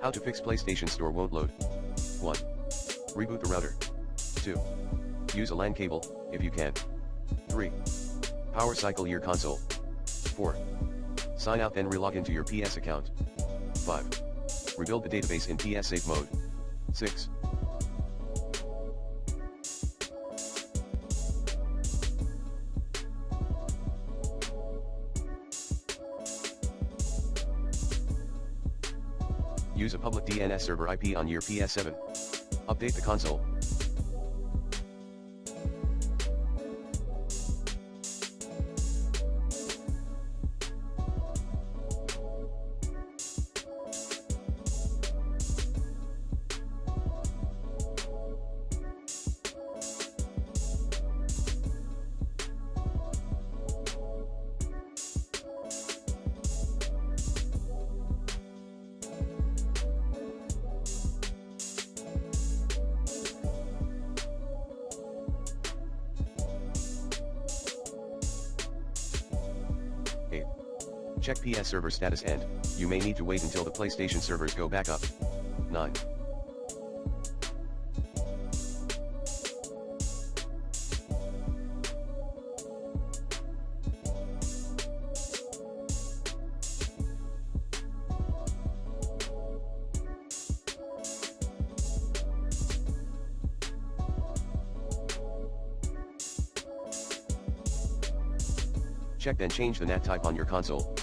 How to fix PlayStation Store won't load. 1. Reboot the router. 2. Use a LAN cable, if you can. 3. Power cycle your console. 4. Sign out then relog into your PS account. 5. Rebuild the database in PS safe mode. 6. Use a public DNS server IP on your PS7. Update the console. Check PS server status and, you may need to wait until the PlayStation servers go back up. 9. Check then change the NAT type on your console.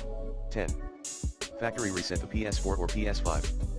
10. Factory reset the PS4 or PS5.